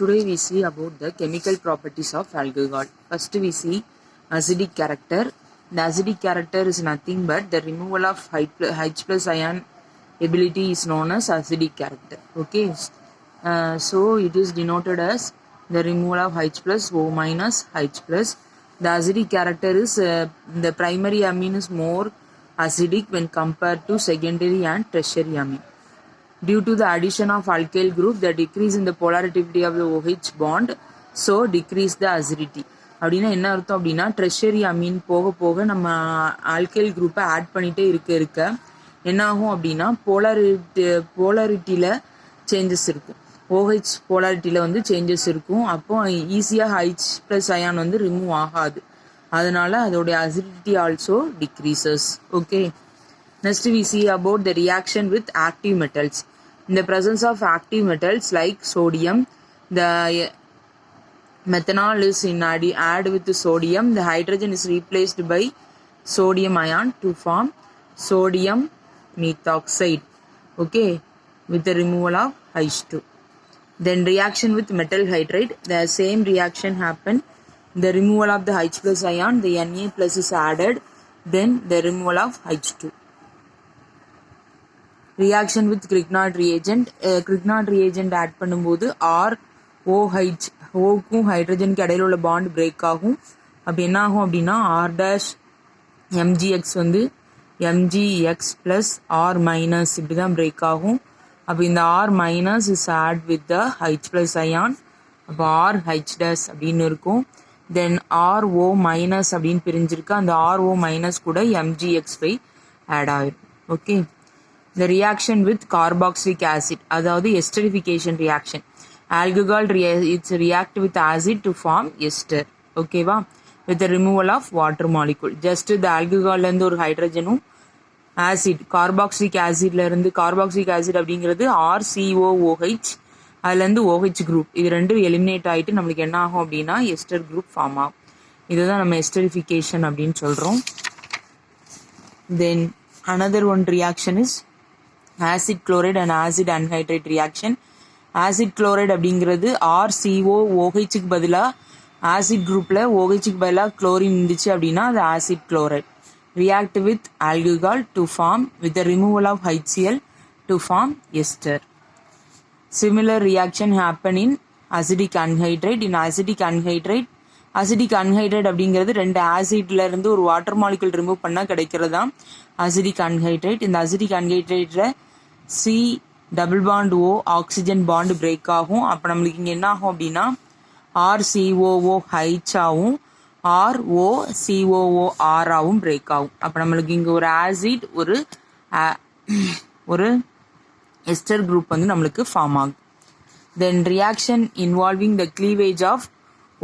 Today we see about the chemical properties of alcohol. First we see acidic character. The acidic character is nothing but the removal of H plus ion ability is known as acidic character. Okay, so it is denoted as the removal of H plus O minus H plus. The acidic character is the primary amine is more acidic when compared to secondary and tertiary amine. Due to the addition of alkyl group, the decrease in the polarity of the OH bond, so decrease the acidity. அப்படின்னா என்ன அர்த்தம் அப்படின்னா treasury Ameen போக போக நம்ம alkyl குரூப்பை add பண்ணிகிட்டே இருக்க என்ன ஆகும் அப்படின்னா போலாரிட்டியில் சேஞ்சஸ் இருக்கும். ஓஹெச் போலாரிட்டியில் வந்து சேஞ்சஸ் இருக்கும். அப்போ ஈஸியாக H ப்ளஸ் அயான் வந்து ரிமூவ் ஆகாது. அதனால அதோடைய acidity also decreases. Okay, next we see about the reaction with active metals. In the presence of active metals like sodium, the methanol is add with the sodium. The hydrogen is replaced by sodium ion to form sodium methoxide. Okay, with the removal of H2. Then reaction with metal hydride. The same reaction happen. The removal of the H plus ion, the Na plus is added. Then the removal of H2. Reaction with Grignard reagent. Grignard reagent add பண்ணும்போது ROH ஓக்கும் ஹைட்ரஜனுக்கு இடையில உள்ள bond break ஆகும். அப்போ என்ன ஆகும் அப்படின்னா R' MgX வந்து MgX plus R minus இப்படி தான் பிரேக் ஆகும். அப்போ இந்த R minus is add with the H plus ion. அப்போ RH' அப்படின்னு இருக்கும். தென் RO minus அப்படின்னு பிரிஞ்சிருக்கு. அந்த RO minus கூட MgX ஆட் ஆகிடும். Okay, the reaction with carboxylic acid, அதாவது esterification reaction. Alcohol it's react with acid to form ester. ஓகேவா, with the removal of water molecule. just the alcohol இருந்து ஒரு ஹைட்ரஜனும் acid carboxylic ஆசிட்ல இருந்து carboxylic acid அப்படிங்கிறது RCOOH அதுலேருந்து OH group இது ரெண்டும் eliminate ஆகிட்டு நம்மளுக்கு என்ன ஆகும் அப்படின்னா எஸ்டர் குரூப் ஃபார்ம் ஆகும். இதுதான் நம்ம எஸ்டரிஃபிகேஷன் அப்படின்னு சொல்கிறோம். தென் another one reaction is acid chloride and acid anhydride reaction. acid chloride அப்படிங்கிறது RCOOH பதிலாக ஆசிட் குரூப்பில் OH பதிலாக குளோரின் இருந்துச்சு அப்படின்னா அது acid chloride. react with alcohol to form with the removal of HCl to form ester. Similar reaction happen in acidic anhydride. in acidic anhydride அப்படிங்கிறது ரெண்டு ஆசிட்ல இருந்து ஒரு வாட்டர் மாலிகுல் ரிமூவ் பண்ணால் கிடைக்கிறதா அசிடிக் அன்ஹைட்ரைட். இந்த அசிடிக் அன்ஹைட்ரைட்ல C double bond O oxygen bond break ஆகும். அப்போ நம்மளுக்கு இங்கே என்ன ஆகும் அப்படின்னா RCOOH ஆகும் ROCOOR ஆகும் பிரேக் ஆகும். அப்போ நம்மளுக்கு இங்கே ஒரு ஆசிட் ஒரு எஸ்டர் குரூப் வந்து நம்மளுக்கு ஃபார்ம் ஆகும். Then reaction involving the cleavage of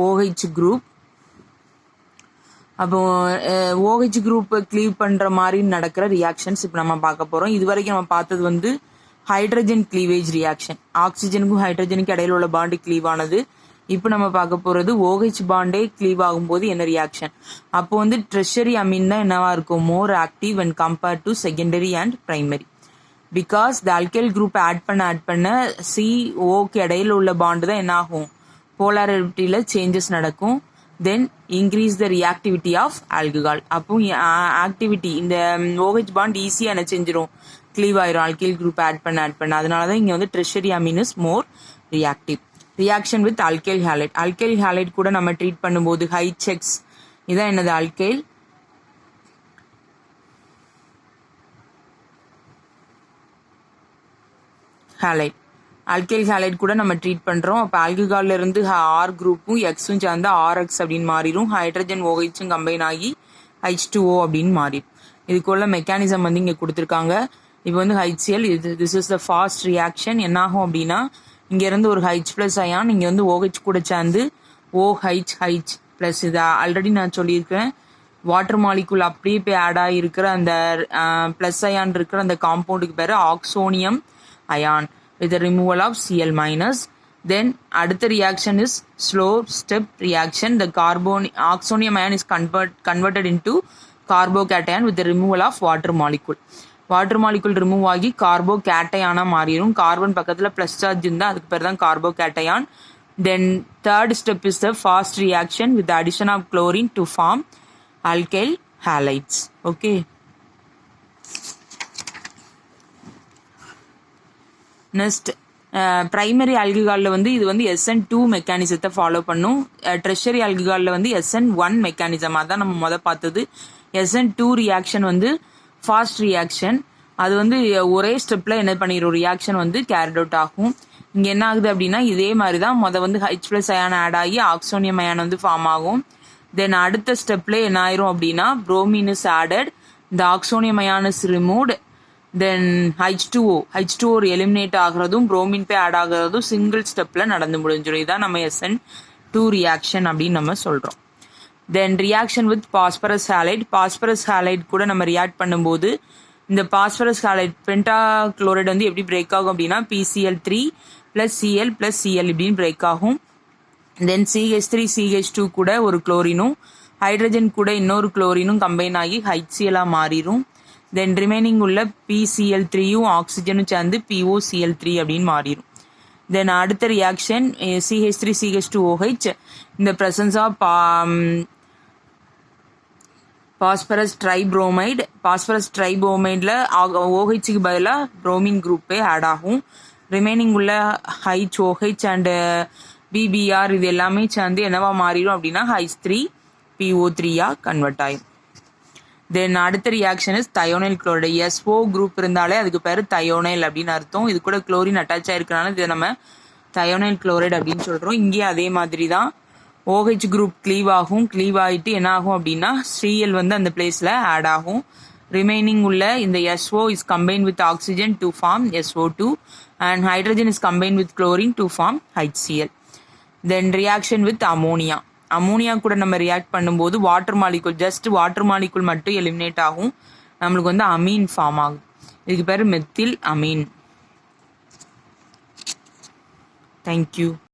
OH group. அப்போ OH குரூப்பை கிளீவ் பண்ணுற மாதிரி நடக்கிற ரியாக்ஷன்ஸ் இப்போ நம்ம பார்க்க போகிறோம். இது வரைக்கும் நம்ம பார்த்தது வந்து ஹைட்ரஜன் கிளீவேஜ் ரியாக்ஷன், ஆக்சிஜனுக்கும் ஹைட்ரஜனுக்கும் இடையில உள்ள பாண்டு கிளீவ் ஆனது. இப்போ நம்ம பார்க்க போகிறது OH பாண்டே கிளீவ் ஆகும்போது என்ன ரியாக்ஷன். அப்போ வந்து ட்ரெஷரி அமீன் தான் என்னவா இருக்கும், more active when compared to secondary and primary. Because the alkyl group add பண்ண CO இடையில உள்ள பாண்டு தான் என்ன ஆகும், போலாரிட்டியில் சேஞ்சஸ் நடக்கும். Then increase the reactivity of alcohol. அப்போ ஆக்டிவிட்டி இந்த OH பாண்ட் ஈஸியாக என்ன செஞ்சிடும், கிளீவ் ஆயிரும் அல்கைல் குரூப் ஆட் பண்ண. அதனால தான் இங்கே வந்து tertiary amine is more reactive. Reaction with alkyl halide. Alkyl halide கூட நம்ம ட்ரீட் பண்ணும்போது HX இதான் என்னது அல்கைல் ஹேலைட். அல்கைல் ஹேலைட் கூட நம்ம ட்ரீட் பண்ணுறோம். அப்போ ஆல்கஹால்ல இருந்து R குரூப்பும் Xும் சேர்ந்து RX அப்படின்னு மாறிடும். ஹைட்ரஜன் OHும் கம்பைன் ஆகி H2O அப்படின்னு மாறிடும். இதுக்குள்ள மெக்கானிசம் வந்து இங்கே கொடுத்துருக்காங்க. இப்போ வந்து HCl this is the fast reaction. என்னாகும் அப்படின்னா இங்கேருந்து ஒரு H ப்ளஸ் அயான் இங்கே வந்து OH கூட சேர்ந்து OHH ப்ளஸ் இது ஆல்ரெடி நான் சொல்லியிருக்கிறேன். வாட்டர் மாலிகுல் அப்படியே போய் ஆட் ஆகிருக்கிற அந்த ப்ளஸ் அயான் இருக்கிற அந்த காம்பவுண்டுக்கு பேர் ஆக்சோனியம் ion with the removal of Cl minus. Then அடுத்த reaction is slow step reaction. The oxonium ion is converted into carbocation with the removal of water molecule. Water molecule remove ஆகி carbo கேட்டையானா மாறிடும். Carbon பக்கத்தில் plus charge இருந்தால் அதுக்கு பேர் தான் carbo கேட்டையான். Then third step is the fast reaction with the addition of chlorine to form alkyl halides. Okay. Next, primary alcohol வந்து இது வந்து SN2 மெக்கானிசத்தை ஃபாலோ பண்ணும். tertiary alcohol வந்து SN1 மெக்கானிசம். அதான் நம்ம முத பார்த்தது. SN2 ரியாக்ஷன் வந்து ஃபாஸ்ட் ரியாக்ஷன். அது வந்து ஒரே ஸ்டெப்ல என்ன பண்ணிடும், ரியாக்ஷன் வந்து கேரிட் அவுட் ஆகும். இங்க என்ன ஆகுது அப்படின்னா இதே மாதிரி தான் வந்து H+ அயான் ஆட் ஆகி ஆக்சோனியம் அயான் வந்து ஃபார்ம் ஆகும். தென் அடுத்த ஸ்டெப்ல என்ன ஆயிரும் அப்படின்னா bromine is added, the oxonium ion is removed, then H2O eliminate ஆகுறதும் bromine போய் ஆட் ஆகுறதும் சிங்கிள் ஸ்டெப்ல நடந்து முடிஞ்சிடும். இதான் நம்ம SN2 ரியாக்ஷன் அப்படின்னு நம்ம சொல்றோம். தென் ரியாக்ஷன் வித் பாஸ்பரஸ் ஹாலைட் கூட நம்ம ரியாக்ட் பண்ணும்போது இந்த பாஸ்பரஸ் ஹாலைட் பென்டாக்ளோரைடு வந்து எப்படி பிரேக் ஆகும் அப்படின்னா PCl3 + Cl + Cl இப்படின்னு பிரேக் ஆகும். தென் CH3 CH2 கூட ஒரு குளோரினும் ஹைட்ரஜன் கூட இன்னொரு குளோரினும் கம்பைன் ஆகி HCl மாறிடும். தென் ரிமைனிங் உள்ள PCl3யும் ஆக்சிஜனும் சேர்ந்து POCl3 அப்படின்னு மாறிடும். தென் அடுத்த ரியாக்ஷன் CH3 CH2OH இந்த பிரசன்ஸ் ஆஃப் பாஸ்பரஸ் ட்ரைப்ரோமைடில் OHக்கு பதிலாக புரோமின் குரூப்பே ஆட் ஆகும். ரிமைனிங் உள்ள HOH அண்ட் BBr இது எல்லாமே சேர்ந்து என்னவா மாறிடும் அப்படின்னா H3PO3 கன்வெர்ட் ஆகும். தென் அடுத்த reaction is thionyl chloride. SO group இருந்தாலே அதுக்கு பேர் தயோனைல் அப்படின்னு அர்த்தம். இது கூட குளோரின் அட்டாச் ஆயிருக்கனால இதை நம்ம தயோனைல் குளோரைடு அப்படின்னு சொல்றோம். இங்கே அதே மாதிரி தான் OH குரூப் க்ளீவ் ஆகும். க்ளீவ் ஆகிட்டு என்ன ஆகும் அப்படின்னா Cl வந்து அந்த பிளேஸ்ல ஆட் ஆகும். ரிமைனிங் உள்ள இந்த SO is combine with oxygen to form SO2 and hydrogen is combine with chlorine to form HCl. Then reaction with ammonia கூட நம்ம ரியாக்ட் பண்ணும்போது வாட்டர் மாலிகுல் மட்டும் எலிமினேட் ஆகும். நம்மளுக்கு வந்து அமீன் ஃபார்ம் ஆகும். இதுக்கு பேர் மெத்தில் அமீன். தேங்க்யூ.